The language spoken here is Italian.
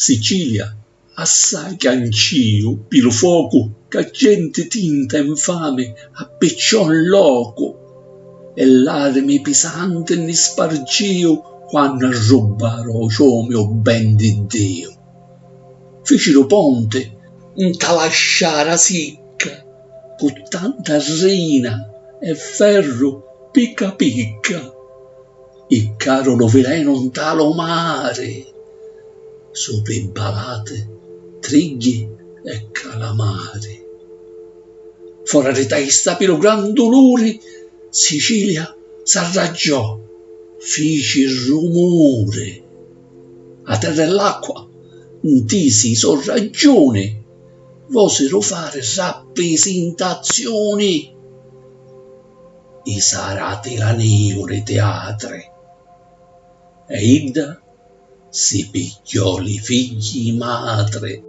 Sicilia, assai che anch'io, pilo fuoco, che gente tinta infame appicciò in loco, e lacrime pesanti ne spargio quando rubarono ciò mio ben di Dio. Fecero ponte, intalasciara sicca, con tanta rina e ferro picca picca, e caro lo veleno in talo mare, sopra impalate trigli e calamari. Fora di testa per lo gran dolore, Sicilia s'arraggiò, fece rumore. A terra e l'acqua, intisi so ragione, vosero fare rappresentazioni. I sarati la negore teatre, e Idda si pigliò li figli madre.